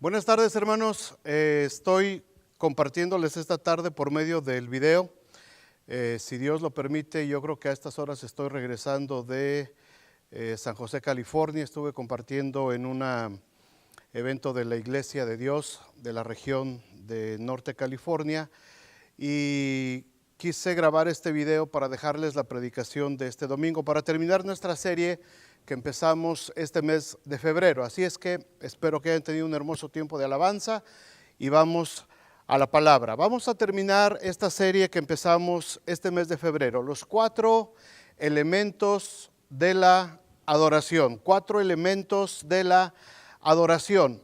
Buenas tardes, hermanos. Estoy compartiéndoles esta tarde por medio del video. Si Dios lo permite, yo creo que a estas horas estoy regresando de San José, California. Estuve compartiendo en un evento de la Iglesia de Dios de la región de Norte California y quise grabar este video para dejarles la predicación de este domingo, para terminar nuestra serie que empezamos este mes de febrero. Así es que espero que hayan tenido un hermoso tiempo de alabanza y vamos a la palabra. Vamos a terminar esta serie que empezamos este mes de febrero, los 4 elementos de la adoración, 4 elementos de la adoración.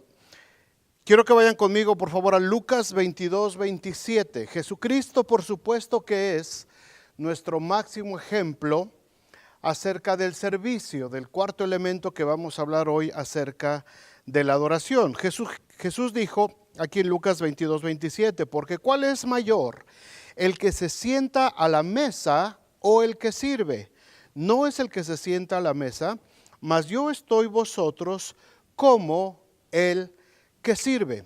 Quiero que vayan conmigo, por favor, a Lucas 22:27. Jesucristo, por supuesto que es nuestro máximo ejemplo acerca del servicio, del cuarto elemento que vamos a hablar hoy acerca de la adoración. Jesús dijo aquí en Lucas 22:27, porque ¿cuál es mayor? ¿El que se sienta a la mesa o el que sirve? No es el que se sienta a la mesa, mas yo estoy vosotros como el que sirve.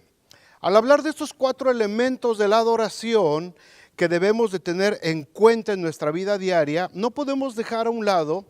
Al hablar de estos 4 elementos de la adoración que debemos de tener en cuenta en nuestra vida diaria, no podemos dejar a un lado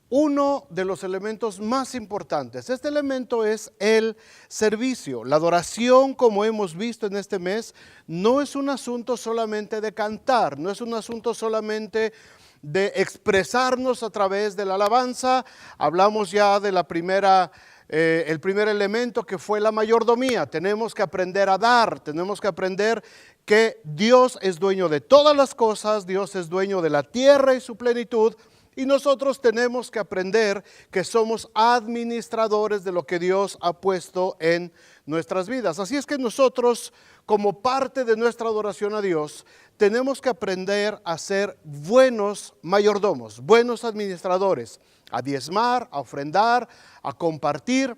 uno de los elementos más importantes. Este elemento es el servicio. La adoración, como hemos visto en este mes, no es un asunto solamente de cantar, no es un asunto solamente de expresarnos a través de la alabanza. Hablamos ya de el primer elemento, que fue la mayordomía. Tenemos que aprender a dar, tenemos que aprender que Dios es dueño de todas las cosas, Dios es dueño de la tierra y su plenitud, y nosotros tenemos que aprender que somos administradores de lo que Dios ha puesto en nuestras vidas. Así es que nosotros, como parte de nuestra adoración a Dios, tenemos que aprender a ser buenos mayordomos, buenos administradores, a diezmar, a ofrendar, a compartir,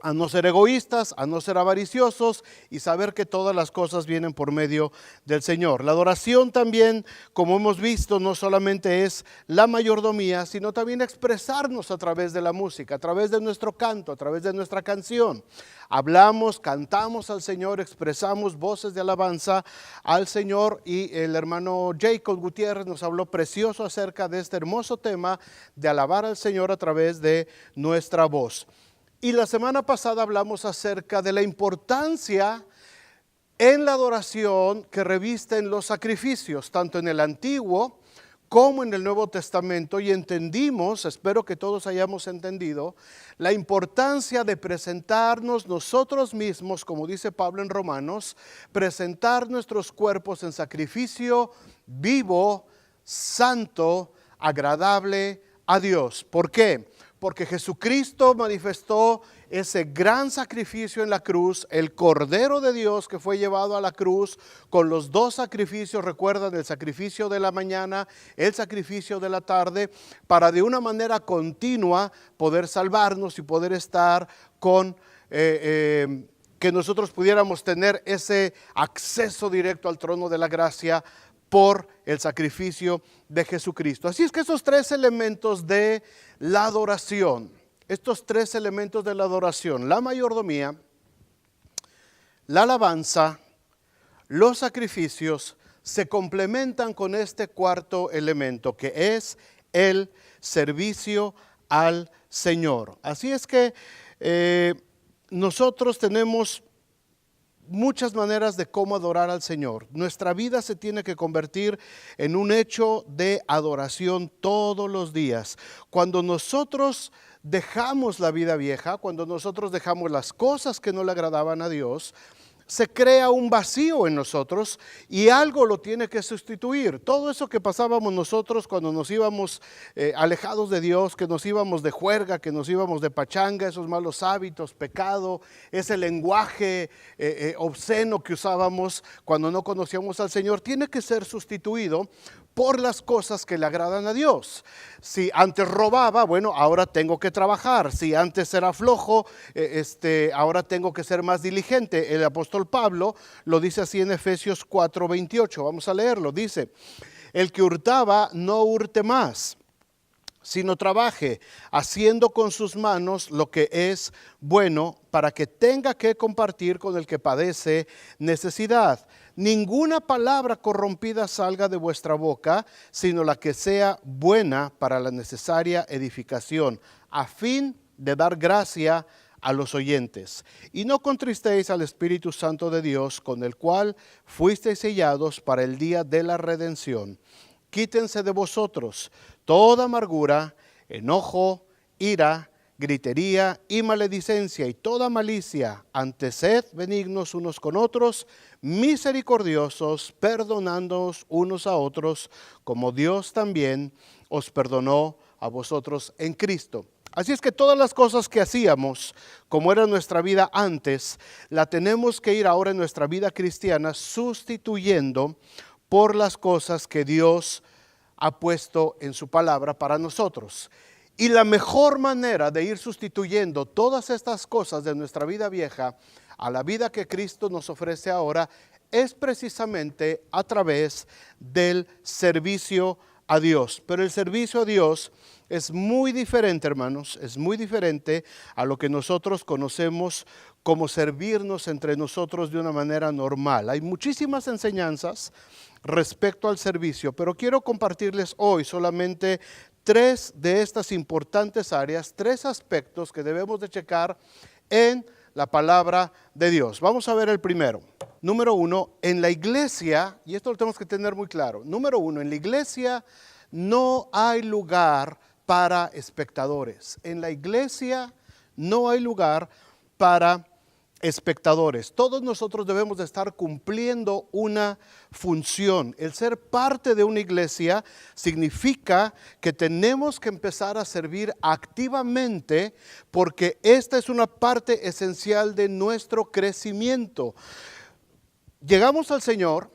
a no ser egoístas, a no ser avariciosos y saber que todas las cosas vienen por medio del Señor. La adoración también, como hemos visto, no solamente es la mayordomía, sino también expresarnos a través de la música, a través de nuestro canto, a través de nuestra canción. Hablamos, cantamos al Señor, expresamos voces de alabanza al Señor, y el hermano Jacob Gutiérrez nos habló precioso acerca de este hermoso tema de alabar al Señor a través de nuestra voz. Y la semana pasada hablamos acerca de la importancia en la adoración que revisten los sacrificios, tanto en el Antiguo como en el Nuevo Testamento, y entendimos, espero que todos hayamos entendido, la importancia de presentarnos nosotros mismos, como dice Pablo en Romanos, presentar nuestros cuerpos en sacrificio vivo, santo, agradable a Dios. ¿Por qué? Porque Jesucristo manifestó ese gran sacrificio en la cruz, el Cordero de Dios que fue llevado a la cruz con los 2 sacrificios, recuerdan, el sacrificio de la mañana, el sacrificio de la tarde, para de una manera continua poder salvarnos y poder estar con, que nosotros pudiéramos tener ese acceso directo al trono de la gracia por el sacrificio de Jesucristo. Así es que esos 3 elementos de la adoración, la mayordomía, la alabanza, los sacrificios, se complementan con este cuarto elemento, que es el servicio al Señor. Así es que nosotros tenemos muchas maneras de cómo adorar al Señor. Nuestra vida se tiene que convertir en un hecho de adoración todos los días. Cuando nosotros dejamos la vida vieja, cuando nosotros dejamos las cosas que no le agradaban a Dios, se crea un vacío en nosotros y algo lo tiene que sustituir. Todo eso que pasábamos nosotros cuando nos íbamos alejados de Dios, que nos íbamos de juerga, que nos íbamos de pachanga, esos malos hábitos, pecado, ese lenguaje obsceno que usábamos cuando no conocíamos al Señor, tiene que ser sustituido por las cosas que le agradan a Dios. Si antes robaba, bueno, ahora tengo que trabajar. Si antes era flojo, ahora tengo que ser más diligente. El apóstol Pablo lo dice así en Efesios 4:28. Vamos a leerlo. Dice: el que hurtaba, no hurte más, sino trabaje, haciendo con sus manos lo que es bueno, para que tenga que compartir con el que padece necesidad. Ninguna palabra corrompida salga de vuestra boca, sino la que sea buena para la necesaria edificación, a fin de dar gracia a los oyentes. Y no contristéis al Espíritu Santo de Dios, con el cual fuisteis sellados para el día de la redención. Quítense de vosotros toda amargura, enojo, ira, gritería y maledicencia y toda malicia. Antes sed benignos unos con otros, misericordiosos, perdonándoos unos a otros, como Dios también os perdonó a vosotros en Cristo. Así es que todas las cosas que hacíamos, como era nuestra vida antes, la tenemos que ir ahora en nuestra vida cristiana sustituyendo por las cosas que Dios ha puesto en su palabra para nosotros. Y la mejor manera de ir sustituyendo todas estas cosas de nuestra vida vieja a la vida que Cristo nos ofrece ahora es precisamente a través del servicio a Dios. Pero el servicio a Dios es muy diferente, hermanos, es muy diferente a lo que nosotros conocemos como servirnos entre nosotros de una manera normal. Hay muchísimas enseñanzas respecto al servicio, pero quiero compartirles hoy solamente 3 de estas importantes áreas, 3 aspectos que debemos de checar en la palabra de Dios. Vamos a ver el primero. Número 1, en la iglesia, y esto lo tenemos que tener muy claro. Número 1, en la iglesia no hay lugar para espectadores. En la iglesia no hay lugar para espectadores. Todos nosotros debemos de estar cumpliendo una función. El ser parte de una iglesia significa que tenemos que empezar a servir activamente, porque esta es una parte esencial de nuestro crecimiento. Llegamos al Señor,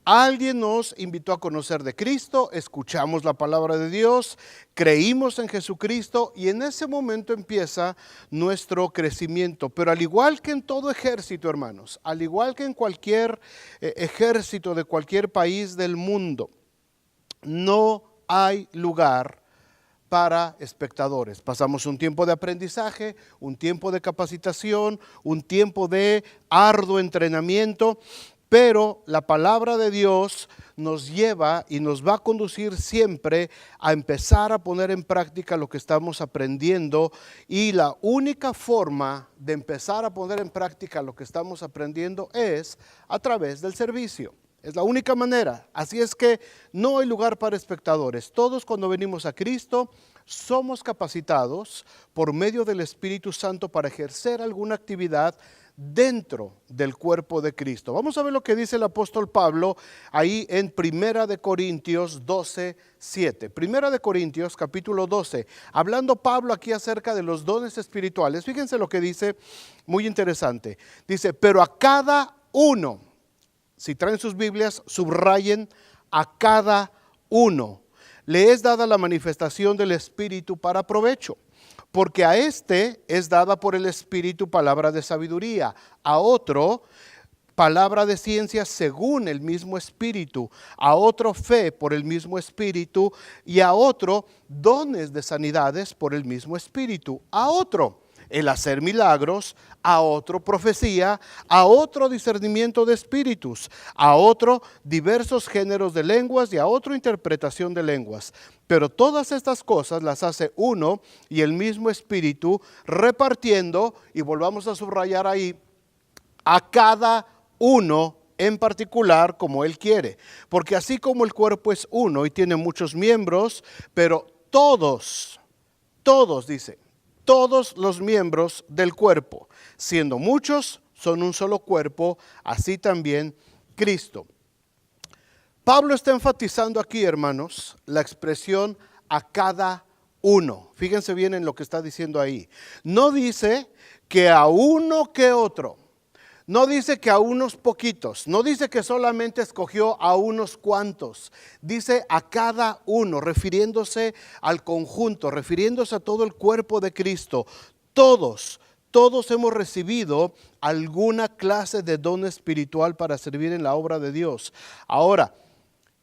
alguien nos invitó a conocer de Cristo, escuchamos la palabra de Dios, creímos en Jesucristo y en ese momento empieza nuestro crecimiento. Pero al igual que en todo ejército, hermanos, al igual que en cualquier ejército de cualquier país del mundo, no hay lugar para espectadores. Pasamos un tiempo de aprendizaje, un tiempo de capacitación, un tiempo de arduo entrenamiento, pero la palabra de Dios nos lleva y nos va a conducir siempre a empezar a poner en práctica lo que estamos aprendiendo, y la única forma de empezar a poner en práctica lo que estamos aprendiendo es a través del servicio. Es la única manera. Así es que no hay lugar para espectadores. Todos, cuando venimos a Cristo, somos capacitados por medio del Espíritu Santo para ejercer alguna actividad dentro del cuerpo de Cristo. Vamos a ver lo que dice el apóstol Pablo ahí en Primera de Corintios 12:7. Primera de Corintios capítulo 12. Hablando Pablo aquí acerca de los dones espirituales. Fíjense lo que dice, muy interesante. Dice, pero a cada uno, si traen sus Biblias, subrayen, a cada uno le es dada la manifestación del Espíritu para provecho. Porque a este es dada por el Espíritu palabra de sabiduría, a otro palabra de ciencia según el mismo Espíritu, a otro fe por el mismo Espíritu, y a otro dones de sanidades por el mismo Espíritu, a otro el hacer milagros, a otro profecía, a otro discernimiento de espíritus, a otro diversos géneros de lenguas y a otro interpretación de lenguas. Pero todas estas cosas las hace uno y el mismo Espíritu, repartiendo, y volvamos a subrayar ahí, a cada uno en particular como Él quiere. Porque así como el cuerpo es uno y tiene muchos miembros, pero todos dice, todos los miembros del cuerpo, siendo muchos, son un solo cuerpo, así también Cristo. Pablo está enfatizando aquí, hermanos, la expresión a cada uno. Fíjense bien en lo que está diciendo ahí. No dice que a uno que otro. No dice que a unos poquitos, no dice que solamente escogió a unos cuantos, dice a cada uno, refiriéndose al conjunto, refiriéndose a todo el cuerpo de Cristo. Todos hemos recibido alguna clase de don espiritual para servir en la obra de Dios. Ahora,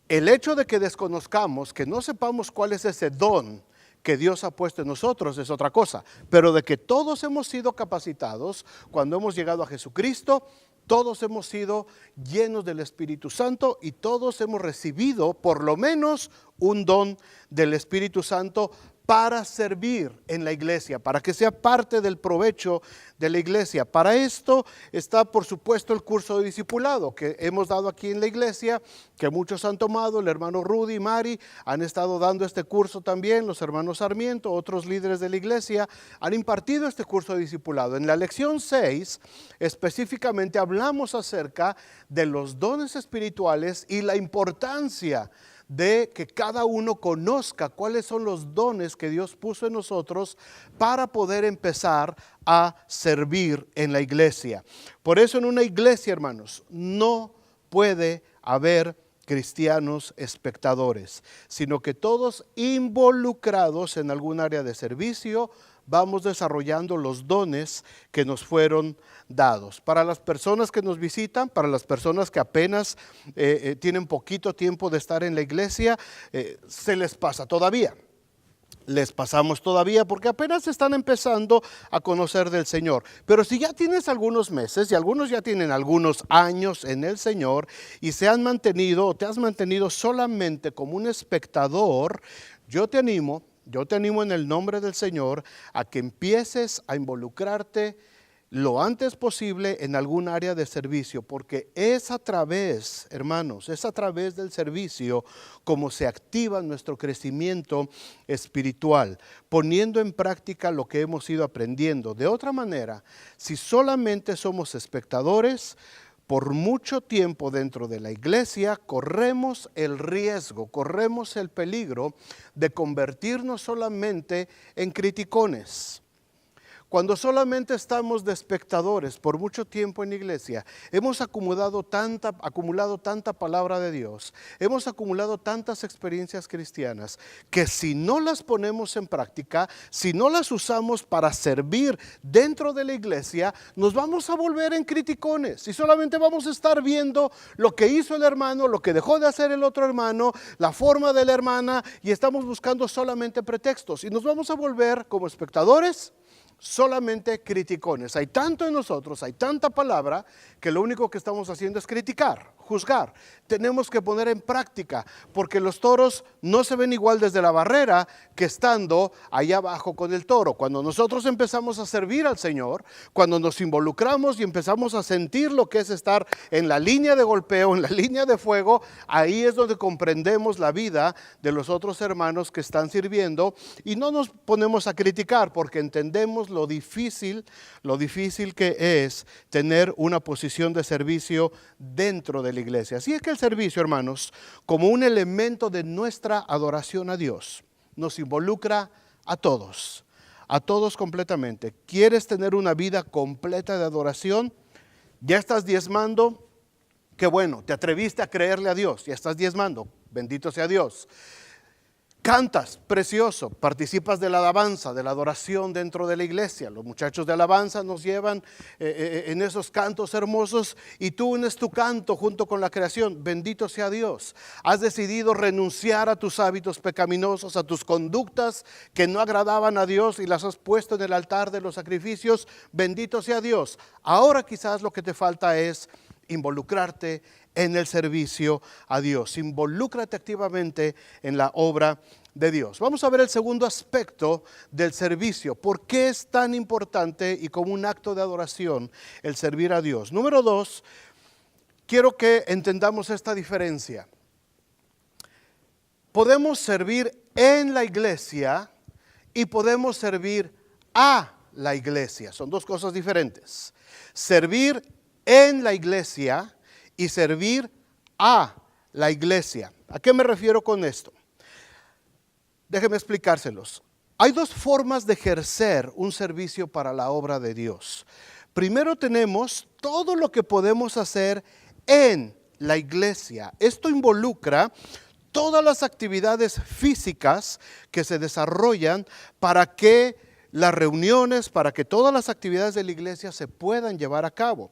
el hecho de que desconozcamos, que no sepamos cuál es ese don que Dios ha puesto en nosotros es otra cosa, pero de que todos hemos sido capacitados cuando hemos llegado a Jesucristo, todos hemos sido llenos del Espíritu Santo y todos hemos recibido por lo menos un don del Espíritu Santo para servir en la iglesia, para que sea parte del provecho de la iglesia. Para esto está, por supuesto, el curso de discipulado que hemos dado aquí en la iglesia, que muchos han tomado. El hermano Rudy y Mari han estado dando este curso también, los hermanos Sarmiento, otros líderes de la iglesia han impartido este curso de discipulado. En la lección 6 específicamente hablamos acerca de los dones espirituales y la importancia de que cada uno conozca cuáles son los dones que Dios puso en nosotros para poder empezar a servir en la iglesia. Por eso en una iglesia, hermanos, no puede haber cristianos espectadores, sino que todos involucrados en algún área de servicio, vamos desarrollando los dones que nos fueron dados. Para las personas que nos visitan, para las personas que apenas tienen poquito tiempo de estar en la iglesia, se les pasa todavía. Les pasamos todavía porque apenas están empezando a conocer del Señor. Pero si ya tienes algunos meses y algunos ya tienen algunos años en el Señor y se han mantenido o te has mantenido solamente como un espectador, yo te animo en el nombre del Señor a que empieces a involucrarte lo antes posible en algún área de servicio, porque es a través, hermanos, es a través del servicio como se activa nuestro crecimiento espiritual, poniendo en práctica lo que hemos ido aprendiendo. De otra manera, si solamente somos espectadores, por mucho tiempo dentro de la iglesia corremos el riesgo, corremos el peligro de convertirnos solamente en criticones. Cuando solamente estamos de espectadores por mucho tiempo en la iglesia, hemos acumulado tanta palabra de Dios, hemos acumulado tantas experiencias cristianas, que si no las ponemos en práctica, si no las usamos para servir dentro de la iglesia, nos vamos a volver en criticones y solamente vamos a estar viendo lo que hizo el hermano, lo que dejó de hacer el otro hermano, la forma de la hermana, y estamos buscando solamente pretextos y nos vamos a volver como espectadores solamente criticones. Hay tanto en nosotros, hay tanta palabra, que lo único que estamos haciendo es criticar, juzgar. Tenemos que poner en práctica, porque los toros no se ven igual desde la barrera que estando allá abajo con el toro. Cuando nosotros empezamos a servir al Señor, cuando nos involucramos y empezamos a sentir lo que es estar en la línea de golpeo, en la línea de fuego, ahí es donde comprendemos la vida de los otros hermanos que están sirviendo y no nos ponemos a criticar porque entendemos lo difícil que es tener una posición de servicio dentro de la iglesia. Así es que el servicio, hermanos, como un elemento de nuestra adoración a Dios, nos involucra a todos completamente. ¿Quieres tener una vida completa de adoración? ¿Ya estás diezmando? Qué bueno, te atreviste a creerle a Dios, ya estás diezmando, bendito sea Dios. Cantas, precioso, participas de la alabanza, de la adoración dentro de la iglesia. Los muchachos de alabanza nos llevan en esos cantos hermosos y tú unes tu canto junto con la creación. Bendito sea Dios. Has decidido renunciar a tus hábitos pecaminosos, a tus conductas que no agradaban a Dios y las has puesto en el altar de los sacrificios. Bendito sea Dios. Ahora quizás lo que te falta es involucrarte en el servicio a Dios. Involúcrate activamente en la obra de Dios. Vamos a ver el segundo aspecto del servicio. ¿Por qué es tan importante y como un acto de adoración el servir a Dios? Número 2, quiero que entendamos esta diferencia. Podemos servir en la iglesia y podemos servir a la iglesia. Son dos cosas diferentes. Servir en la iglesia y servir a la iglesia. ¿A qué me refiero con esto? Déjenme explicárselos. Hay dos formas de ejercer un servicio para la obra de Dios. Primero tenemos todo lo que podemos hacer en la iglesia. Esto involucra todas las actividades físicas que se desarrollan para que las reuniones, para que todas las actividades de la iglesia se puedan llevar a cabo.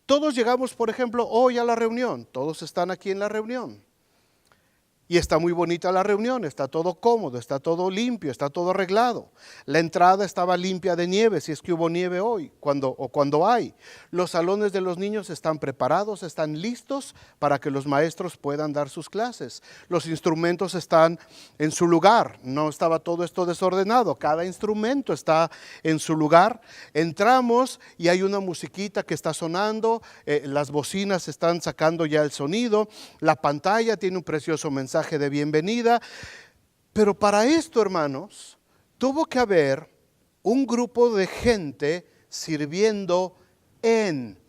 Todos llegamos, por ejemplo, hoy a la reunión. Todos están aquí en la reunión. Y está muy bonita la reunión, está todo cómodo, está todo limpio, está todo arreglado. La entrada estaba limpia de nieve, si es que hubo nieve hoy, cuando hay. Los salones de los niños están preparados, están listos para que los maestros puedan dar sus clases. Los instrumentos están en su lugar, no estaba todo esto desordenado, cada instrumento está en su lugar. Entramos y hay una musiquita que está sonando, las bocinas están sacando ya el sonido, la pantalla tiene un precioso mensaje de bienvenida, pero para esto, hermanos, tuvo que haber un grupo de gente sirviendo en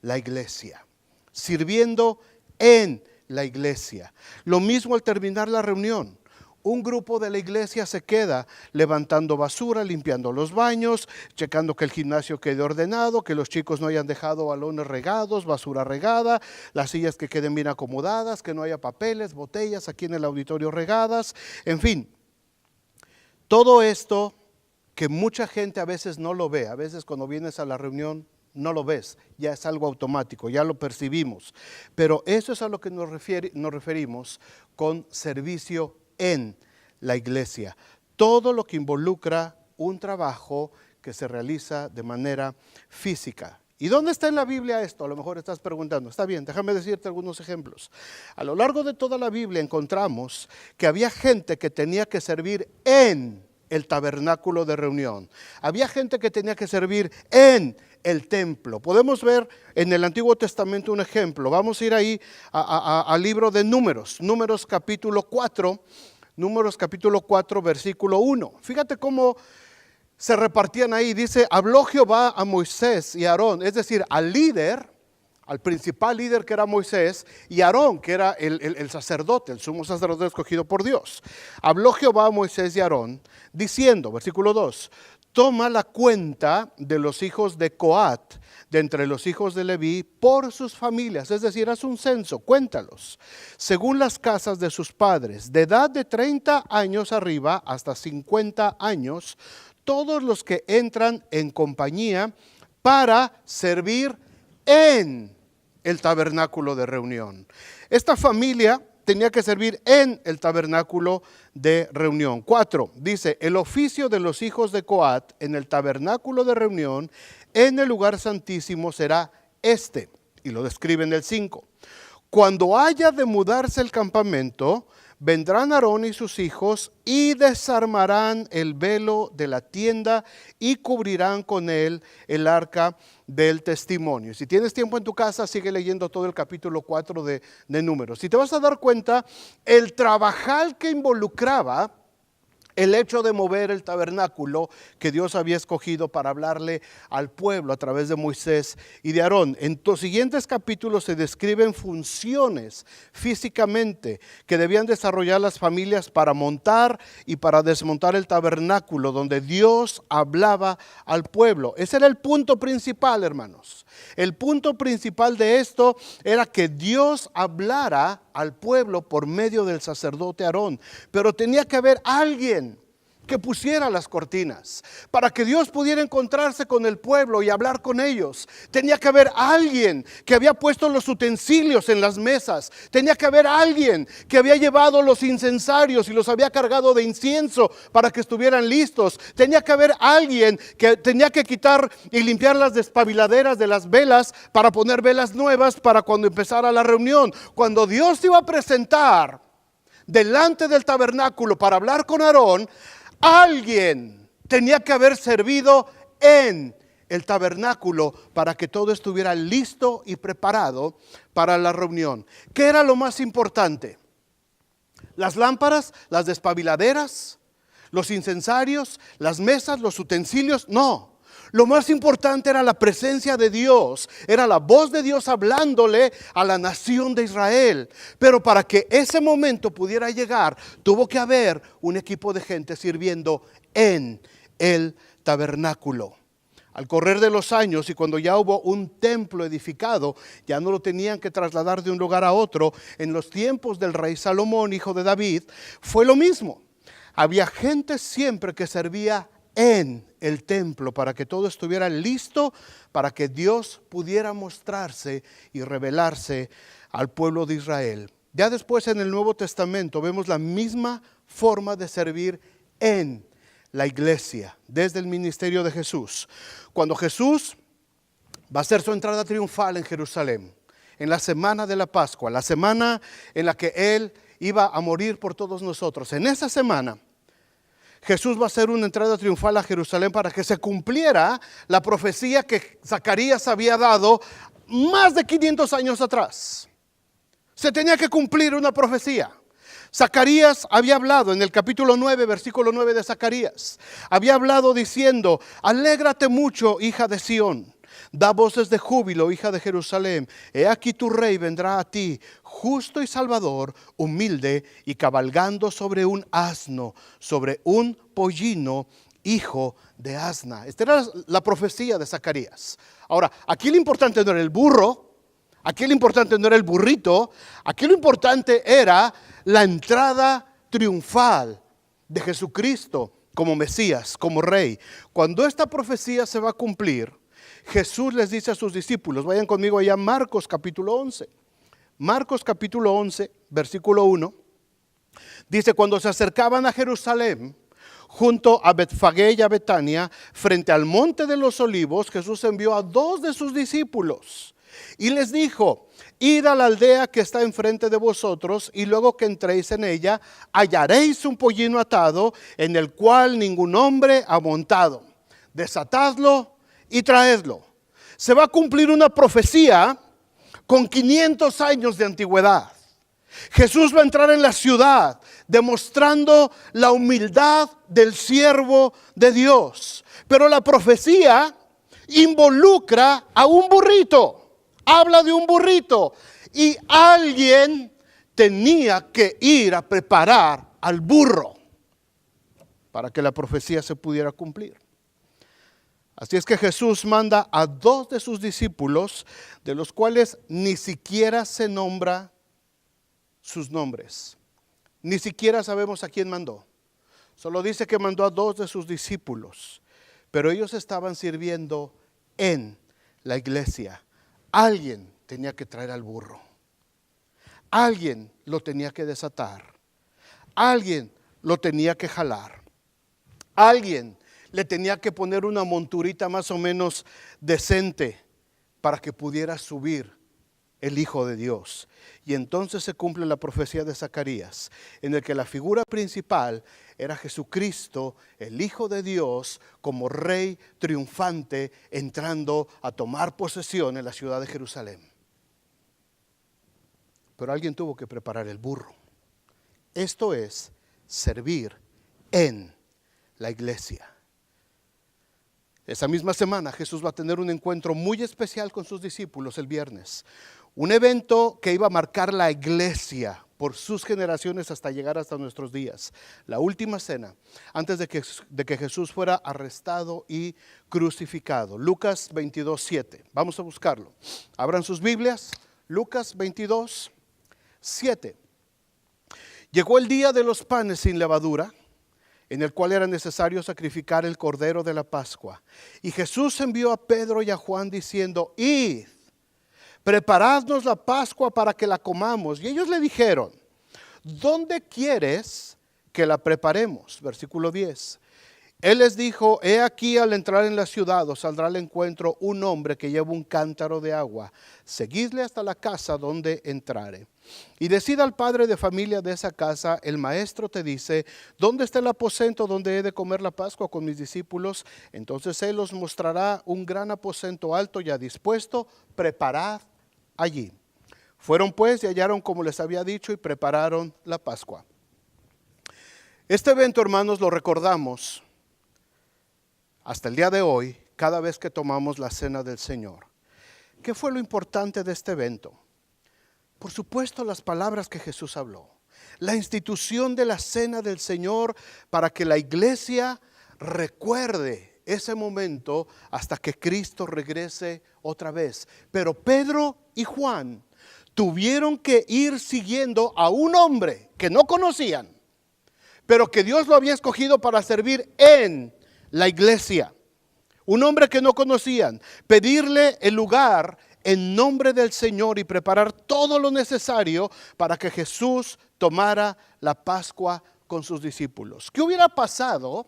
la iglesia, sirviendo en la iglesia. Lo mismo al terminar la reunión. Un grupo de la iglesia se queda levantando basura, limpiando los baños, checando que el gimnasio quede ordenado, que los chicos no hayan dejado balones regados, basura regada, las sillas que queden bien acomodadas, que no haya papeles, botellas aquí en el auditorio regadas, en fin. Todo esto que mucha gente a veces no lo ve, a veces cuando vienes a la reunión no lo ves, ya es algo automático, ya lo percibimos. Pero eso es a lo que nos referimos con servicio en la iglesia. Todo lo que involucra un trabajo que se realiza de manera física. ¿Y dónde está en la Biblia esto? A lo mejor estás preguntando. Está bien, déjame decirte algunos ejemplos. A lo largo de toda la Biblia encontramos que había gente que tenía que servir en el tabernáculo de reunión. Había gente que tenía que servir en el templo. Podemos ver en el Antiguo Testamento un ejemplo. Vamos a ir ahí al libro de Números, Números capítulo 4, versículo 1. Fíjate cómo se repartían ahí. Dice, habló Jehová a Moisés y a Aarón, es decir, al líder, al principal líder que era Moisés, y Aarón, que era el sacerdote, el sumo sacerdote escogido por Dios. Habló Jehová a Moisés y a Aarón, diciendo, versículo 2, toma la cuenta de los hijos de Coat, de entre los hijos de Leví, por sus familias, es decir, haz un censo, cuéntalos, según las casas de sus padres, de edad de 30 años arriba hasta 50 años, todos los que entran en compañía para servir en el tabernáculo de reunión. Esta familia tenía que servir en el tabernáculo de reunión. 4, dice, el oficio de los hijos de Coat en el tabernáculo de reunión en el lugar santísimo será este, y lo describe en el 5. Cuando haya de mudarse el campamento, vendrán Aarón y sus hijos y desarmarán el velo de la tienda y cubrirán con él el arca del testimonio. Si tienes tiempo en tu casa, sigue leyendo todo el capítulo 4 de Números. Si te vas a dar cuenta, el trabajar que involucraba el hecho de mover el tabernáculo que Dios había escogido para hablarle al pueblo a través de Moisés y de Aarón. En los siguientes capítulos se describen funciones físicamente que debían desarrollar las familias para montar y para desmontar el tabernáculo donde Dios hablaba al pueblo. Ese era el punto principal, hermanos. El punto principal de esto era que Dios hablara al pueblo por medio del sacerdote Aarón, pero tenía que haber alguien que pusiera las cortinas para que Dios pudiera encontrarse con el pueblo y hablar con ellos. Tenía que haber alguien que había puesto los utensilios en las mesas. Tenía que haber alguien que había llevado los incensarios y los había cargado de incienso para que estuvieran listos. Tenía que haber alguien que tenía que quitar y limpiar las despabiladeras de las velas para poner velas nuevas para cuando empezara la reunión. Cuando Dios se iba a presentar delante del tabernáculo para hablar con Aarón, alguien tenía que haber servido en el tabernáculo para que todo estuviera listo y preparado para la reunión. ¿Qué era lo más importante? ¿Las lámparas, las despabiladeras, los incensarios, las mesas, los utensilios? No. Lo más importante era la presencia de Dios, era la voz de Dios hablándole a la nación de Israel. Pero para que ese momento pudiera llegar, tuvo que haber un equipo de gente sirviendo en el tabernáculo. Al correr de los años y cuando ya hubo un templo edificado, ya no lo tenían que trasladar de un lugar a otro. En los tiempos del rey Salomón, hijo de David, fue lo mismo. Había gente siempre que servía en el templo para que todo estuviera listo para que Dios pudiera mostrarse y revelarse al pueblo de Israel. Ya después en el Nuevo Testamento vemos la misma forma de servir en la iglesia, desde el ministerio de Jesús. Cuando Jesús va a hacer su entrada triunfal en Jerusalén, en la semana de la Pascua, la semana en la que Él iba a morir por todos nosotros. En esa semana, Jesús va a hacer una entrada triunfal a Jerusalén para que se cumpliera la profecía que Zacarías había dado más de 500 años atrás. Se tenía que cumplir una profecía. Zacarías había hablado en el capítulo 9, versículo 9 de Zacarías. Había hablado diciendo: alégrate mucho, hija de Sión. Da voces de júbilo, hija de Jerusalén. He aquí tu rey vendrá a ti, justo y salvador, humilde y cabalgando sobre un asno, sobre un pollino, hijo de asna. Esta era la profecía de Zacarías. Ahora, aquí lo importante no era el burro. Aquí lo importante no era el burrito, aquí lo importante era la entrada triunfal de Jesucristo como Mesías, como Rey. Cuando esta profecía se va a cumplir, Jesús les dice a sus discípulos, vayan conmigo allá a Marcos capítulo 11. Marcos capítulo 11, versículo 1, dice: cuando se acercaban a Jerusalén, junto a Betfagé y a Betania, frente al monte de los olivos, Jesús envió a 2 de sus discípulos. Y les dijo: id a la aldea que está enfrente de vosotros, y luego que entréis en ella, hallaréis un pollino atado, en el cual ningún hombre ha montado. Desatadlo y traedlo. Se va a cumplir una profecía con 500 años de antigüedad. Jesús va a entrar en la ciudad demostrando la humildad del siervo de Dios. Pero la profecía involucra a un burrito. Habla de un burrito y alguien tenía que ir a preparar al burro para que la profecía se pudiera cumplir. Así es que Jesús manda a 2 de sus discípulos, de los cuales ni siquiera se nombra sus nombres. Ni siquiera sabemos a quién mandó. Solo dice que mandó a 2 de sus discípulos, pero ellos estaban sirviendo en la iglesia. Alguien tenía que traer al burro. Alguien lo tenía que desatar. Alguien lo tenía que jalar. Alguien le tenía que poner una monturita más o menos decente para que pudiera subir el Hijo de Dios. Y entonces se cumple la profecía de Zacarías, en el que la figura principal era Jesucristo, el Hijo de Dios, como Rey triunfante, entrando a tomar posesión en la ciudad de Jerusalén. Pero alguien tuvo que preparar el burro. Esto es servir en la iglesia. Esa misma semana Jesús va a tener un encuentro muy especial con sus discípulos el viernes. Un evento que iba a marcar la iglesia por sus generaciones hasta llegar hasta nuestros días. La última cena, antes de que Jesús fuera arrestado y crucificado. Lucas 22, 7. Vamos a buscarlo. Abran sus Biblias. Lucas 22, 7. Llegó el día de los panes sin levadura, en el cual era necesario sacrificar el cordero de la Pascua. Y Jesús envió a Pedro y a Juan diciendo: id, preparadnos la Pascua para que la comamos. Y ellos le dijeron: ¿dónde quieres que la preparemos? Versículo 10. Él les dijo: he aquí, al entrar en la ciudad os saldrá al encuentro un hombre que lleva un cántaro de agua. Seguidle hasta la casa donde entrare. Y decid al padre de familia de esa casa: el maestro te dice, ¿dónde está el aposento donde he de comer la Pascua con mis discípulos? Entonces él os mostrará un gran aposento alto ya dispuesto, preparad allí. Fueron pues y hallaron como les había dicho y prepararon la Pascua. Este evento, hermanos, lo recordamos hasta el día de hoy, cada vez que tomamos la cena del Señor. ¿Qué fue lo importante de este evento? Por supuesto, las palabras que Jesús habló. La institución de la cena del Señor para que la iglesia recuerde ese momento hasta que Cristo regrese otra vez. Pero Pedro y Juan tuvieron que ir siguiendo a un hombre que no conocían, pero que Dios lo había escogido para servir en la iglesia. Un hombre que no conocían, pedirle el lugar en nombre del Señor y preparar todo lo necesario para que Jesús tomara la Pascua con sus discípulos. ¿Qué hubiera pasado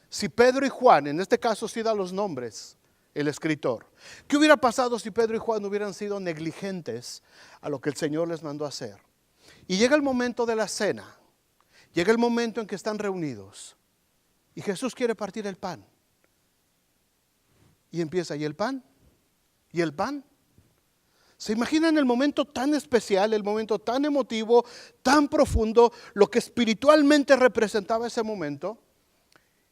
si Pedro y Juan, en este caso sí da los nombres el escritor, qué hubiera pasado si Pedro y Juan hubieran sido negligentes a lo que el Señor les mandó a hacer? Y llega el momento de la cena, llega el momento en que están reunidos y Jesús quiere partir el pan. Y empieza, ¿y el pan? ¿Y el pan? ¿Se imaginan el momento tan especial, el momento tan emotivo, tan profundo, lo que espiritualmente representaba ese momento?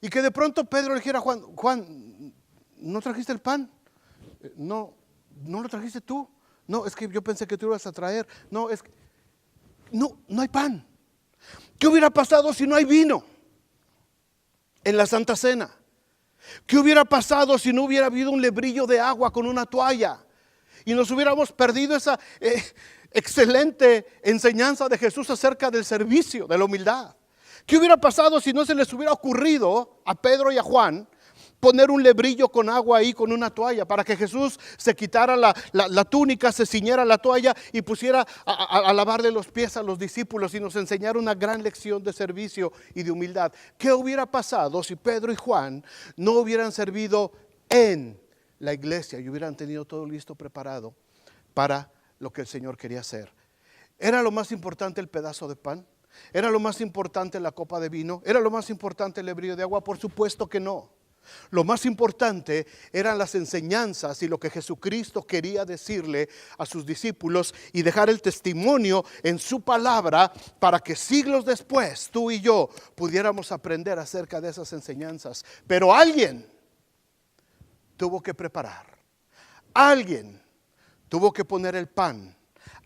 Y que de pronto Pedro le dijera a Juan, Juan, ¿no trajiste el pan? No, ¿no lo trajiste tú? No, es que yo pensé que tú ibas a traer. No, es que no hay pan. ¿Qué hubiera pasado si no hay vino en la Santa Cena? ¿Qué hubiera pasado si no hubiera habido un lebrillo de agua con una toalla? Y nos hubiéramos perdido esa excelente enseñanza de Jesús acerca del servicio, de la humildad. ¿Qué hubiera pasado si no se les hubiera ocurrido a Pedro y a Juan poner un lebrillo con agua ahí, con una toalla, para que Jesús se quitara la túnica, se ciñera la toalla y pusiera a lavarle los pies a los discípulos y nos enseñara una gran lección de servicio y de humildad? ¿Qué hubiera pasado si Pedro y Juan no hubieran servido en la iglesia y hubieran tenido todo listo, preparado para lo que el Señor quería hacer? ¿Era lo más importante el pedazo de pan? ¿Era lo más importante la copa de vino? ¿Era lo más importante el lebrillo de agua? Por supuesto que no. Lo más importante eran las enseñanzas y lo que Jesucristo quería decirle a sus discípulos y dejar el testimonio en su palabra para que siglos después tú y yo pudiéramos aprender acerca de esas enseñanzas. Pero alguien tuvo que preparar, alguien tuvo que poner el pan,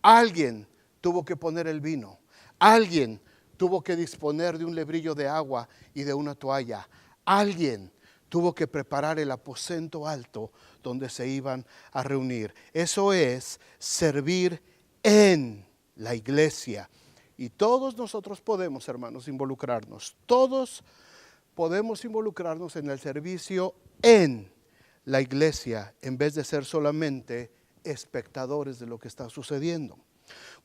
alguien tuvo que poner el vino, alguien tuvo que disponer de un lebrillo de agua y de una toalla, alguien tuvo que preparar el aposento alto donde se iban a reunir. Eso es servir en la iglesia. Y todos nosotros podemos, hermanos, involucrarnos. Todos podemos involucrarnos en el servicio en la iglesia en vez de ser solamente espectadores de lo que está sucediendo.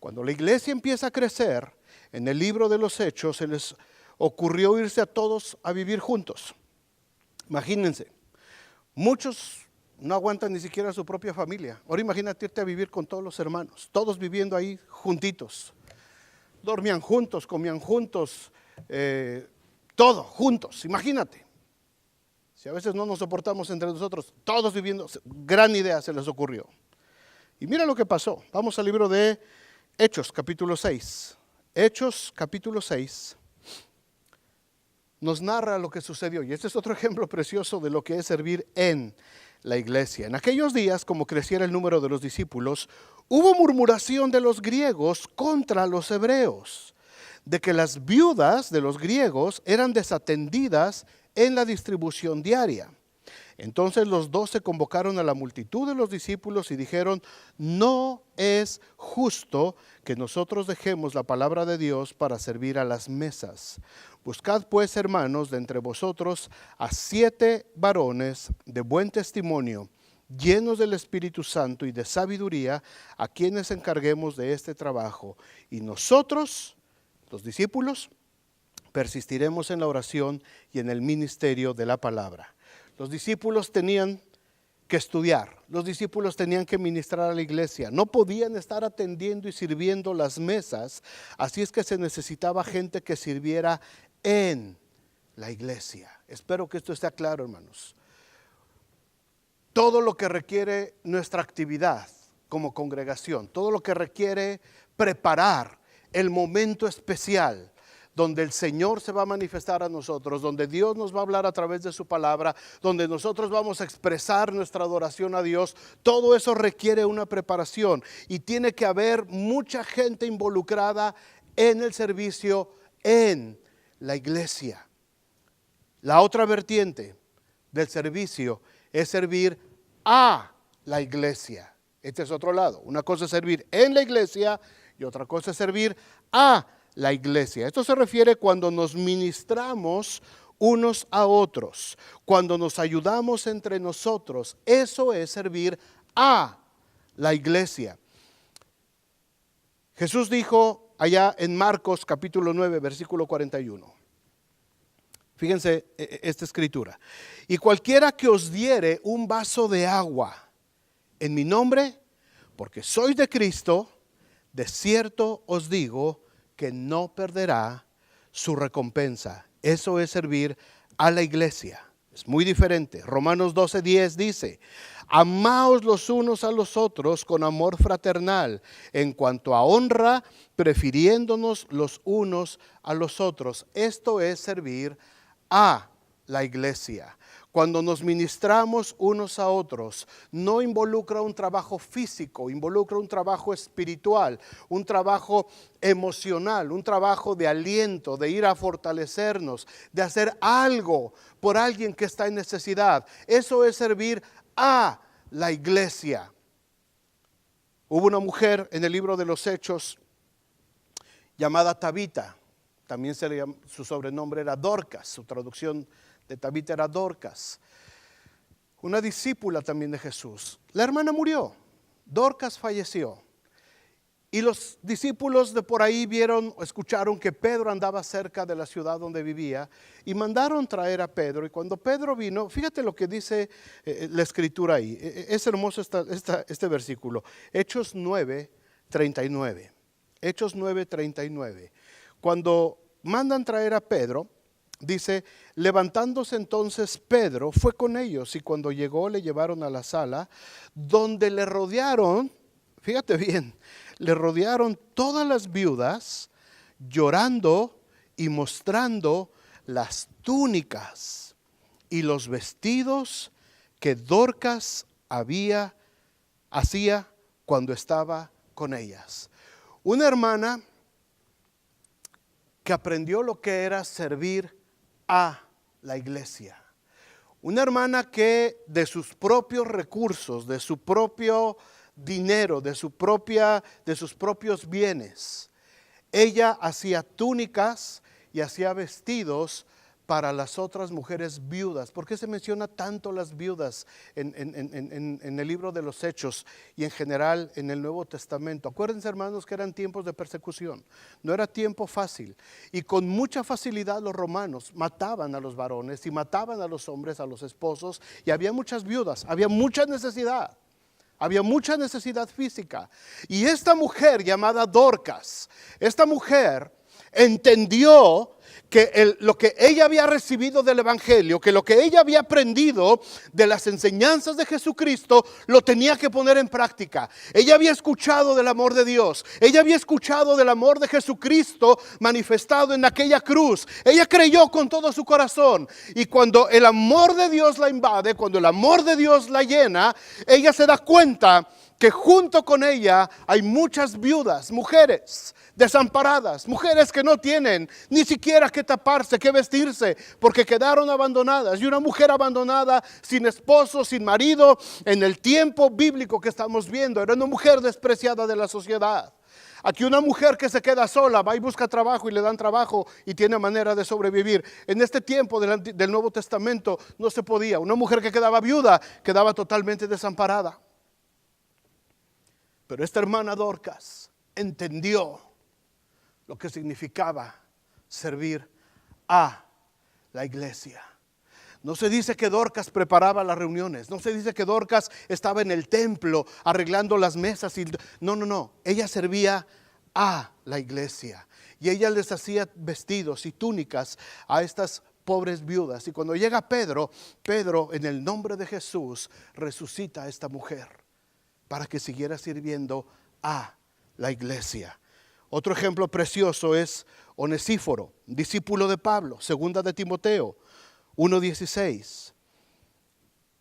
Cuando la iglesia empieza a crecer, en el libro de los Hechos se les ocurrió irse a todos a vivir juntos. Imagínense, muchos no aguantan ni siquiera a su propia familia. Ahora imagínate irte a vivir con todos los hermanos, todos viviendo ahí juntitos. Dormían juntos, comían juntos, todo juntos, imagínate. Si a veces no nos soportamos entre nosotros, todos viviendo, gran idea se les ocurrió. Y mira lo que pasó. Vamos al libro de Hechos, capítulo 6. Hechos, capítulo 6. Nos narra lo que sucedió. Y este es otro ejemplo precioso de lo que es servir en la iglesia. En aquellos días, como creciera el número de los discípulos, hubo murmuración de los griegos contra los hebreos, de que las viudas de los griegos eran desatendidas en la distribución diaria. Entonces los 12 convocaron a la multitud de los discípulos y dijeron: no es justo que nosotros dejemos la palabra de Dios para servir a las mesas. Buscad pues, hermanos, de entre vosotros a 7 varones de buen testimonio, llenos del Espíritu Santo y de sabiduría, a quienes encarguemos de este trabajo. Y nosotros, los discípulos, persistiremos en la oración y en el ministerio de la palabra. Los discípulos tenían que estudiar, los discípulos tenían que ministrar a la iglesia, no podían estar atendiendo y sirviendo las mesas, así es que se necesitaba gente que sirviera en la iglesia. Espero que esto esté claro, hermanos. Todo lo que requiere nuestra actividad como congregación, todo lo que requiere preparar el momento especial donde el Señor se va a manifestar a nosotros, donde Dios nos va a hablar a través de su palabra, donde nosotros vamos a expresar nuestra adoración a Dios, todo eso requiere una preparación y tiene que haber mucha gente involucrada en el servicio en la iglesia. La otra vertiente del servicio es servir a la iglesia. Este es otro lado. Una cosa es servir en la iglesia y otra cosa es servir a la iglesia. Esto se refiere cuando nos ministramos unos a otros, cuando nos ayudamos entre nosotros. Eso es servir a la iglesia. Jesús dijo allá en Marcos capítulo 9, versículo 41. Fíjense esta escritura. Y cualquiera que os diere un vaso de agua en mi nombre, porque sois de Cristo, de cierto os digo que no perderá su recompensa. Eso es servir a la iglesia. Es muy diferente. Romanos 12:10 dice: amaos los unos a los otros con amor fraternal, en cuanto a honra, prefiriéndonos los unos a los otros. Esto es servir a la iglesia. Cuando nos ministramos unos a otros, no involucra un trabajo físico, involucra un trabajo espiritual, un trabajo emocional, un trabajo de aliento, de ir a fortalecernos, de hacer algo por alguien que está en necesidad. Eso es servir a la iglesia. Hubo una mujer en el libro de los Hechos llamada Tabita. También su sobrenombre era Dorcas, su traducción de Tabita era Dorcas. Una discípula también de Jesús. La hermana murió, Dorcas falleció. Y los discípulos de por ahí escucharon que Pedro andaba cerca de la ciudad donde vivía y mandaron traer a Pedro. Y cuando Pedro vino, fíjate lo que dice la escritura ahí. Es hermoso este versículo. Hechos 9:39. Hechos 9:39. Cuando mandan traer a Pedro, dice: levantándose entonces Pedro fue con ellos, y cuando llegó le llevaron a la sala, donde le rodearon, fíjate bien, le rodearon todas las viudas, llorando y mostrando las túnicas y los vestidos que Dorcas hacía cuando estaba con ellas. Una hermana que aprendió lo que era servir a la iglesia. Una hermana que de sus propios recursos, de su propio dinero, de sus propios bienes, ella hacía túnicas y hacía vestidos para las otras mujeres viudas. ¿Por qué se menciona tanto las viudas en el libro de los Hechos y en general en el Nuevo Testamento? Acuérdense, hermanos, que eran tiempos de persecución. No era tiempo fácil. Y con mucha facilidad los romanos mataban a los varones y mataban a los hombres, a los esposos. Y había muchas viudas, había mucha necesidad. Había mucha necesidad física. Y esta mujer llamada Dorcas, esta mujer entendió que lo que ella había recibido del evangelio, que lo que ella había aprendido de las enseñanzas de Jesucristo, lo tenía que poner en práctica. Ella había escuchado del amor de Dios, ella había escuchado del amor de Jesucristo manifestado en aquella cruz. Ella creyó con todo su corazón, y cuando el amor de Dios la invade, cuando el amor de Dios la llena, ella se da cuenta que junto con ella hay muchas viudas, mujeres desamparadas, mujeres que no tienen ni siquiera que taparse, que vestirse, porque quedaron abandonadas. Y una mujer abandonada, sin esposo, sin marido, en el tiempo bíblico que estamos viendo, era una mujer despreciada de la sociedad. Aquí una mujer que se queda sola, va y busca trabajo y le dan trabajo y tiene manera de sobrevivir. En este tiempo del Nuevo Testamento no se podía. Una mujer que quedaba viuda, quedaba totalmente desamparada. Pero esta hermana Dorcas entendió lo que significaba servir a la iglesia. No se dice que Dorcas preparaba las reuniones, no se dice que Dorcas estaba en el templo arreglando las mesas. No. Ella servía a la iglesia y ella les hacía vestidos y túnicas a estas pobres viudas. Y cuando llega Pedro en el nombre de Jesús resucita a esta mujer para que siguiera sirviendo a la iglesia. Otro ejemplo precioso es Onesíforo, discípulo de Pablo, segunda de Timoteo 1:16.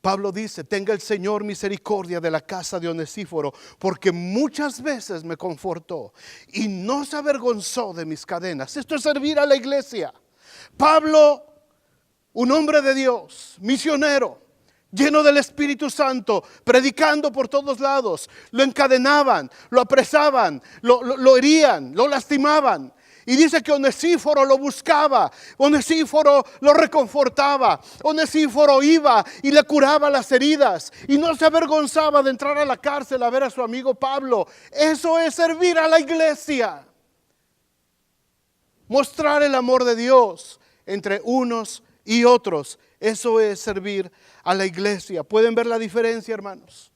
Pablo dice: tenga el Señor misericordia de la casa de Onesíforo, porque muchas veces me confortó y no se avergonzó de mis cadenas. Esto es servir a la iglesia. Pablo, un hombre de Dios, misionero, lleno del Espíritu Santo, predicando por todos lados. Lo encadenaban, lo apresaban, lo herían, lo lastimaban. Y dice que Onesíforo lo buscaba, Onesíforo lo reconfortaba, Onesíforo iba y le curaba las heridas y no se avergonzaba de entrar a la cárcel a ver a su amigo Pablo. Eso es servir a la iglesia. Mostrar el amor de Dios entre unos y otros. Eso es servir a la iglesia. ¿Pueden ver la diferencia, hermanos?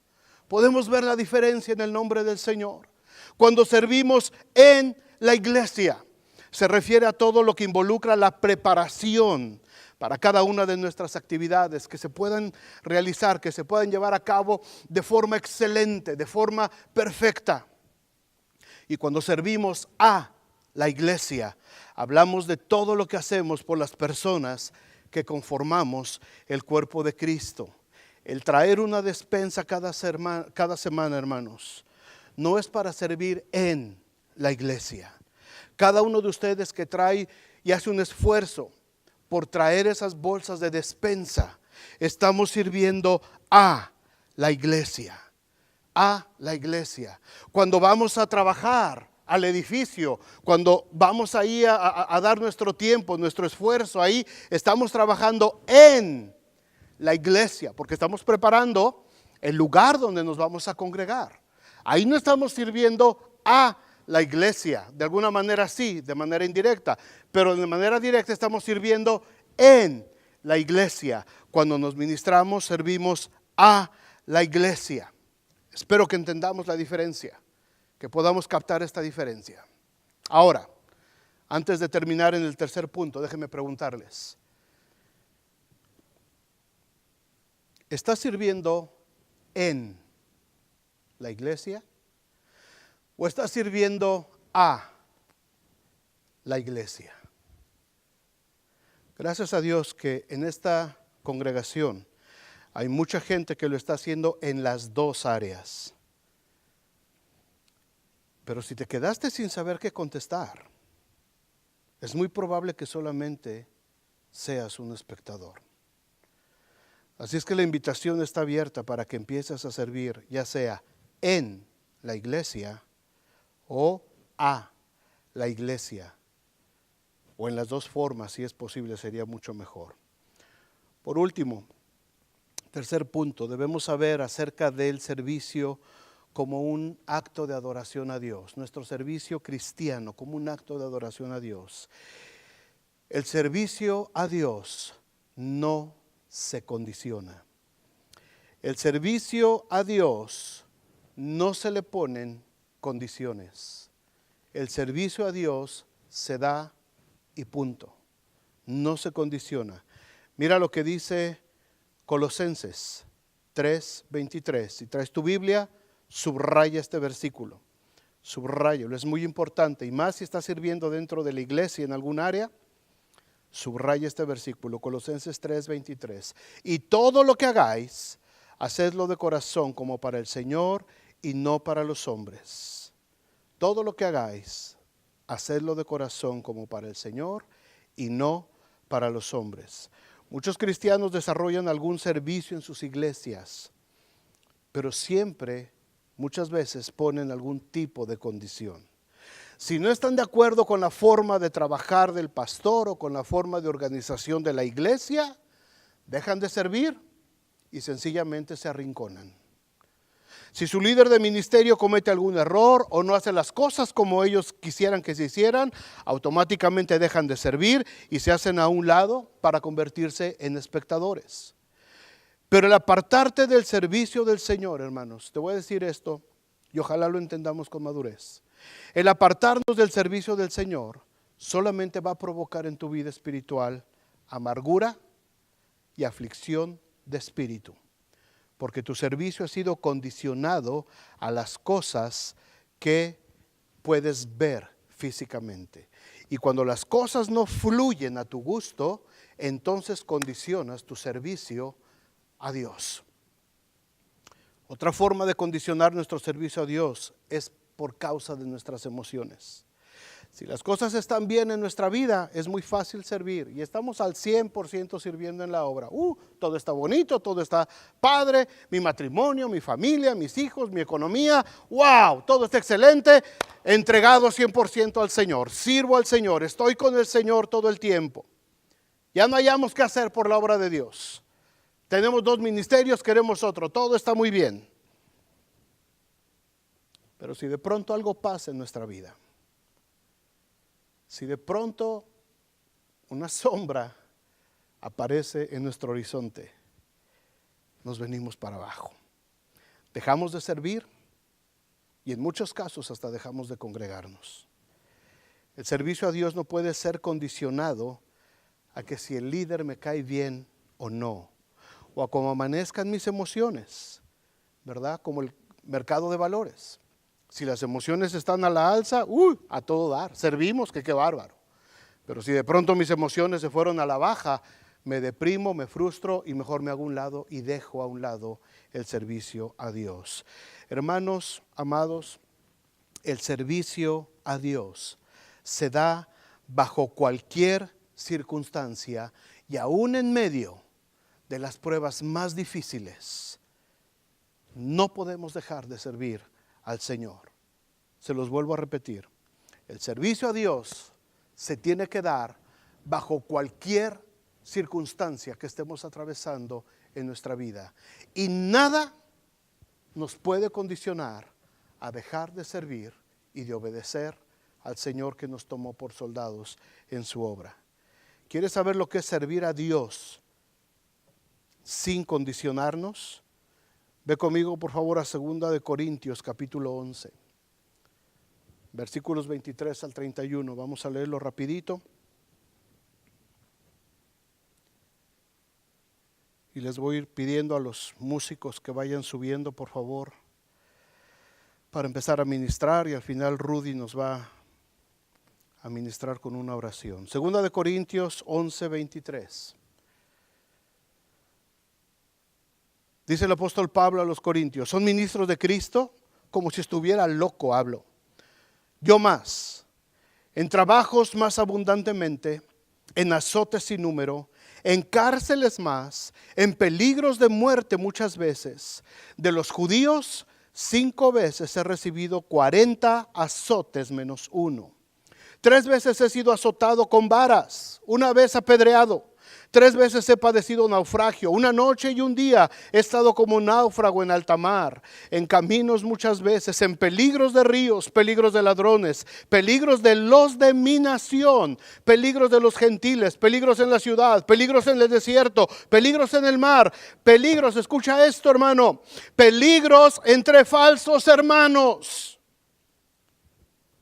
Podemos ver la diferencia en el nombre del Señor. Cuando servimos en la iglesia, se refiere a todo lo que involucra la preparación para cada una de nuestras actividades, que se puedan realizar, que se puedan llevar a cabo de forma excelente, de forma perfecta. Y cuando servimos a la iglesia, hablamos de todo lo que hacemos por las personas que conformamos el cuerpo de Cristo. El traer una despensa cada semana, hermanos, no es para servir en la iglesia. Cada uno de ustedes que trae y hace un esfuerzo por traer esas bolsas de despensa, estamos sirviendo a la iglesia. A la iglesia. Cuando vamos a trabajar al edificio, cuando vamos ahí a dar nuestro tiempo, nuestro esfuerzo, ahí estamos trabajando en la iglesia, porque estamos preparando el lugar donde nos vamos a congregar. Ahí no estamos sirviendo a la iglesia, de alguna manera sí, de manera indirecta, pero de manera directa estamos sirviendo en la iglesia. Cuando nos ministramos, servimos a la iglesia. Espero que entendamos la diferencia, que podamos captar esta diferencia. Ahora, antes de terminar en el tercer punto, déjenme preguntarles: ¿estás sirviendo en la iglesia o estás sirviendo a la iglesia? Gracias a Dios que en esta congregación hay mucha gente que lo está haciendo en las dos áreas. Pero si te quedaste sin saber qué contestar, es muy probable que solamente seas un espectador. Así es que la invitación está abierta para que empieces a servir, ya sea en la iglesia o a la iglesia, o en las dos formas, si es posible, sería mucho mejor. Por último, tercer punto, debemos saber acerca del servicio como un acto de adoración a Dios, nuestro servicio cristiano como un acto de adoración a Dios. El servicio a Dios no se condiciona. El servicio a Dios no se le ponen condiciones. El servicio a Dios se da y punto. No se condiciona. Mira lo que dice Colosenses 3:23. Si traes tu Biblia, subraya este versículo. Subráyalo, es muy importante. Y más si estás sirviendo dentro de la iglesia en algún área, subraya este versículo, Colosenses 3:23. Y todo lo que hagáis, hacedlo de corazón como para el Señor y no para los hombres. Todo lo que hagáis, hacedlo de corazón como para el Señor y no para los hombres. Muchos cristianos desarrollan algún servicio en sus iglesias, pero siempre, muchas veces ponen algún tipo de condición. Si no están de acuerdo con la forma de trabajar del pastor o con la forma de organización de la iglesia, dejan de servir y sencillamente se arrinconan. Si su líder de ministerio comete algún error o no hace las cosas como ellos quisieran que se hicieran, automáticamente dejan de servir y se hacen a un lado para convertirse en espectadores. Pero el apartarte del servicio del Señor, hermanos, te voy a decir esto y ojalá lo entendamos con madurez. El apartarnos del servicio del Señor solamente va a provocar en tu vida espiritual amargura y aflicción de espíritu, porque tu servicio ha sido condicionado a las cosas que puedes ver físicamente. Y cuando las cosas no fluyen a tu gusto, entonces condicionas tu servicio a Dios. Otra forma de condicionar nuestro servicio a Dios es por causa de nuestras emociones. Si las cosas están bien en nuestra vida, es muy fácil servir y estamos al 100% sirviendo en la obra. Todo está bonito, todo está padre, mi matrimonio, mi familia, mis hijos, mi economía, wow, todo está excelente, entregado 100% al Señor, sirvo al Señor, estoy con el Señor todo el tiempo. Ya no hayamos qué hacer por la obra de Dios. Tenemos 2 ministerios, queremos otro, todo está muy bien. Pero si de pronto algo pasa en nuestra vida, si de pronto una sombra aparece en nuestro horizonte, nos venimos para abajo. Dejamos de servir y en muchos casos hasta dejamos de congregarnos. El servicio a Dios no puede ser condicionado a que si el líder me cae bien o no, o a cómo amanezcan mis emociones, ¿verdad? Como el mercado de valores. Si las emociones están a la alza, a todo dar, servimos, que qué bárbaro. Pero si de pronto mis emociones se fueron a la baja, me deprimo, me frustro y mejor me hago a un lado y dejo a un lado el servicio a Dios. Hermanos, amados, el servicio a Dios se da bajo cualquier circunstancia y aún en medio de las pruebas más difíciles. No podemos dejar de servir al Señor. Se los vuelvo a repetir. El servicio a Dios se tiene que dar bajo cualquier circunstancia que estemos atravesando en nuestra vida. Y nada nos puede condicionar a dejar de servir y de obedecer al Señor que nos tomó por soldados en su obra. ¿Quieres saber lo que es servir a Dios sin condicionarnos? Ve conmigo por favor a 2 Corintios capítulo 11, versículos 23 al 31. Vamos a leerlo rapidito. Y les voy a ir pidiendo a los músicos que vayan subiendo por favor para empezar a ministrar, y al final Rudy nos va a ministrar con una oración. 2 Corintios 11, 23. Dice el apóstol Pablo a los corintios: son ministros de Cristo, como si estuviera loco hablo. Yo más, en trabajos más abundantemente, en azotes sin número, en cárceles más, en peligros de muerte muchas veces. De los judíos 5 veces he recibido 40 azotes menos 1. 3 veces he sido azotado con varas, 1 vez apedreado. 3 veces he padecido naufragio, 1 noche y 1 día he estado como náufrago en alta mar, en caminos muchas veces, en peligros de ríos, peligros de ladrones, peligros de los de mi nación, peligros de los gentiles, peligros en la ciudad, peligros en el desierto, peligros en el mar, peligros, escucha esto hermano, peligros entre falsos hermanos,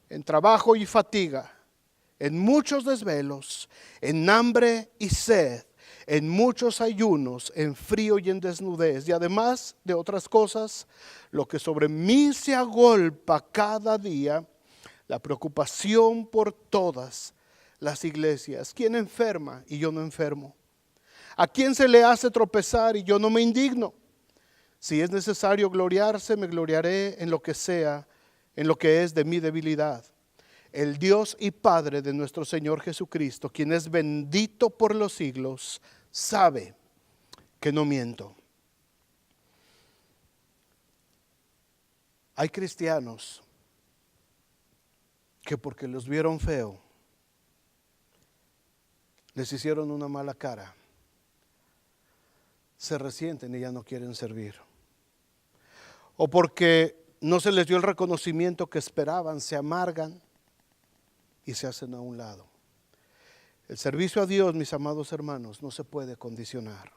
en trabajo y fatiga, en muchos desvelos, en hambre y sed, en muchos ayunos, en frío y en desnudez, y además de otras cosas, lo que sobre mí se agolpa cada día, la preocupación por todas las iglesias. ¿Quién enferma y yo no enfermo? ¿A quién se le hace tropezar y yo no me indigno? Si es necesario gloriarse, me gloriaré en lo que sea, en lo que es de mi debilidad. El Dios y Padre de nuestro Señor Jesucristo, quien es bendito por los siglos, sabe que no miento. Hay cristianos que porque los vieron feo, les hicieron una mala cara, se resienten y ya no quieren servir. O porque no se les dio el reconocimiento que esperaban, se amargan y se hacen a un lado. El servicio a Dios, mis amados hermanos, no se puede condicionar.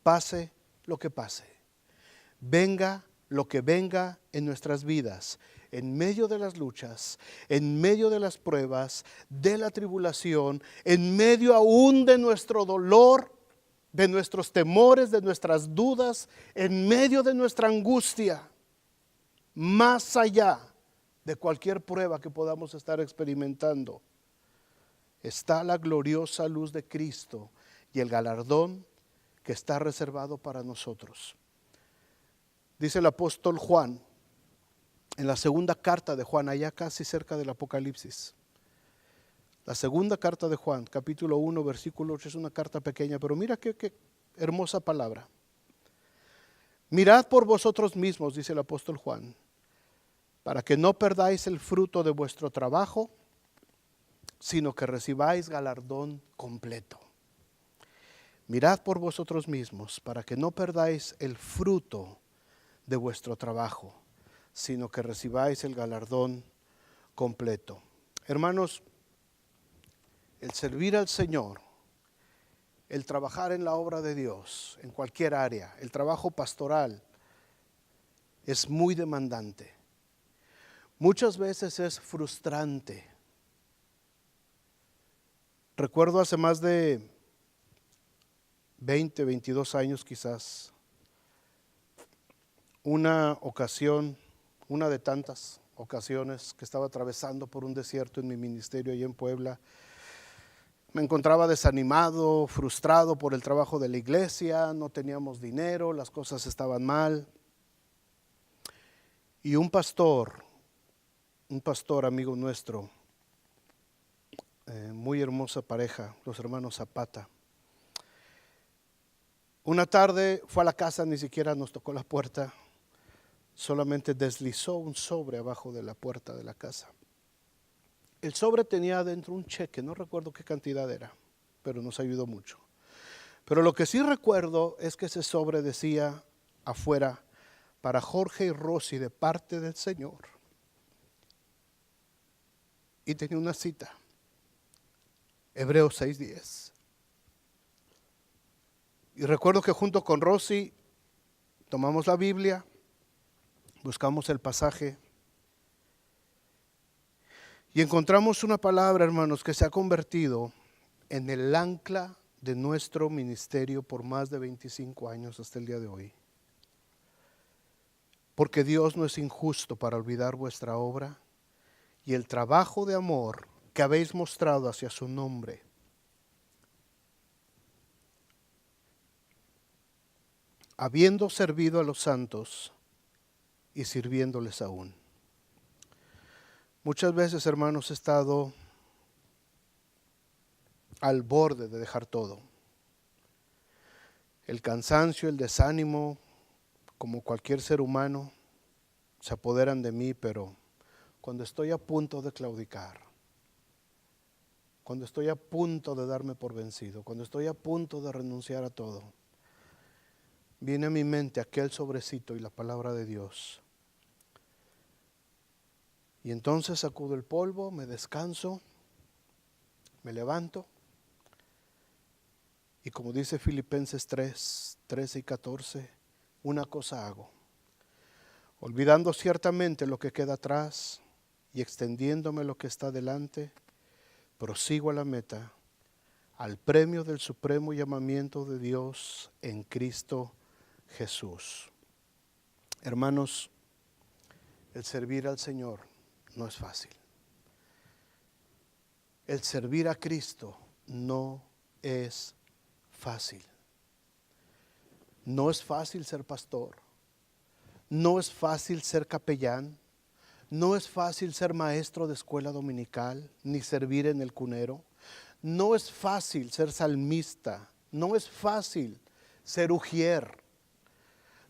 Pase lo que pase, venga lo que venga en nuestras vidas, en medio de las luchas, en medio de las pruebas, de la tribulación, en medio aún de nuestro dolor, de nuestros temores, de nuestras dudas, en medio de nuestra angustia, más allá de cualquier prueba que podamos estar experimentando, está la gloriosa luz de Cristo y el galardón que está reservado para nosotros. Dice el apóstol Juan, en la segunda carta de Juan, allá casi cerca del Apocalipsis, La segunda carta de Juan, capítulo 1, versículo 8, es una carta pequeña, pero mira qué hermosa palabra. Mirad por vosotros mismos, dice el apóstol Juan, para que no perdáis el fruto de vuestro trabajo, sino que recibáis galardón completo. Mirad por vosotros mismos, para que no perdáis el fruto de vuestro trabajo, sino que recibáis el galardón completo. Hermanos, el servir al Señor, el trabajar en la obra de Dios, en cualquier área, el trabajo pastoral, es muy demandante. Muchas veces es frustrante. Recuerdo hace más de 20, 22 años quizás, una ocasión, una de tantas ocasiones que estaba atravesando por un desierto en mi ministerio allí en Puebla. Me encontraba desanimado, frustrado por el trabajo de la iglesia, no teníamos dinero, las cosas estaban mal. Y un pastor amigo nuestro, muy hermosa pareja, los hermanos Zapata. Una tarde fue a la casa, ni siquiera nos tocó la puerta, solamente deslizó un sobre abajo de la puerta de la casa. El sobre tenía adentro un cheque, no recuerdo qué cantidad era, pero nos ayudó mucho. Pero lo que sí recuerdo es que ese sobre decía afuera, para Jorge y Rosy de parte del Señor. Y tenía una cita, Hebreos 6:10. Y recuerdo que junto con Rosy tomamos la Biblia, buscamos el pasaje y encontramos una palabra, hermanos, que se ha convertido en el ancla de nuestro ministerio por más de 25 años hasta el día de hoy. Porque Dios no es injusto para olvidar vuestra obra y el trabajo de amor que habéis mostrado hacia su nombre. Habiendo servido a los santos y sirviéndoles aún. Muchas veces, hermanos, he estado al borde de dejar todo. El cansancio, el desánimo, como cualquier ser humano, se apoderan de mí, pero cuando estoy a punto de claudicar, cuando estoy a punto de darme por vencido, cuando estoy a punto de renunciar a todo, viene a mi mente aquel sobrecito y la palabra de Dios. Y entonces sacudo el polvo, me descanso, me levanto. Y como dice Filipenses 3, 13 y 14, una cosa hago. Olvidando ciertamente lo que queda atrás y extendiéndome lo que está delante, prosigo a la meta, al premio del supremo llamamiento de Dios en Cristo Jesús. Hermanos, el servir al Señor no es fácil. El servir a Cristo no es fácil. No es fácil ser pastor. No es fácil ser capellán. No es fácil ser maestro de escuela dominical, ni servir en el cunero. No es fácil ser salmista. No es fácil ser ujier.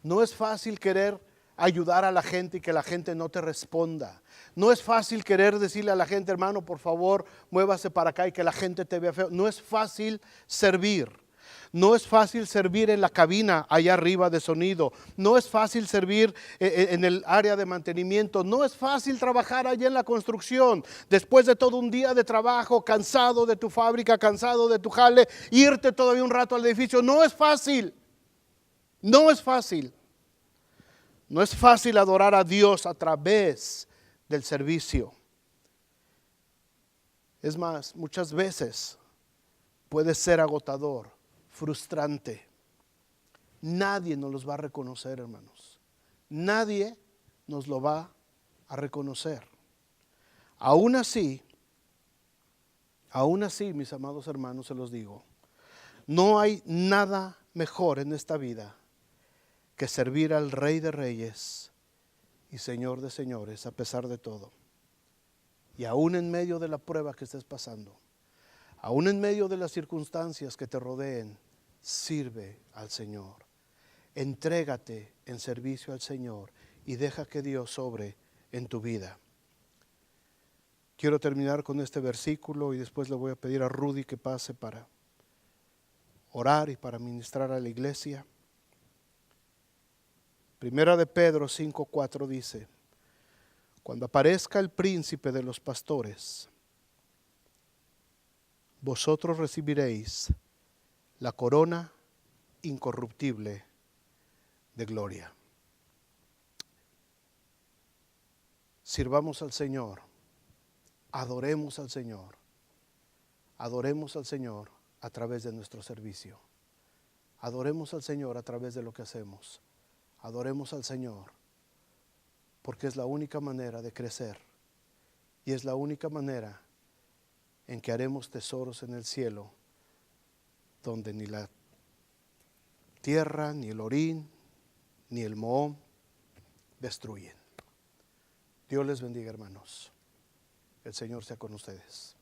No es fácil querer ayudar a la gente y que la gente no te responda. No es fácil querer decirle a la gente, hermano, por favor, muévase para acá y que la gente te vea feo. No es fácil servir. No es fácil servir en la cabina allá arriba de sonido. No es fácil servir en el área de mantenimiento. No es fácil trabajar allá en la construcción. Después de todo un día de trabajo, cansado de tu fábrica, cansado de tu jale, irte todavía un rato al edificio. No es fácil. No es fácil. No es fácil adorar a Dios a través del servicio. Es más, muchas veces puede ser agotador, frustrante. Nadie nos los va a reconocer, hermanos. Nadie nos lo va a reconocer. Aún así, mis amados hermanos, se los digo, no hay nada mejor en esta vida que servir al Rey de Reyes y Señor de Señores a pesar de todo. Y aún en medio de la prueba que estés pasando, Aún en medio de las circunstancias que te rodeen, sirve al Señor. Entrégate en servicio al Señor y deja que Dios obre en tu vida. Quiero terminar con este versículo y después le voy a pedir a Rudy que pase para orar y para ministrar a la iglesia. Primera de Pedro 5:4 dice: cuando aparezca el príncipe de los pastores, vosotros recibiréis la corona incorruptible de gloria. Sirvamos al Señor, adoremos al Señor a través de nuestro servicio. Adoremos al Señor a través de lo que hacemos. Adoremos al Señor porque es la única manera de crecer y es la única manera en que haremos tesoros en el cielo, donde ni la tierra, ni el orín, ni el mohón destruyen. Dios les bendiga, hermanos. El Señor sea con ustedes.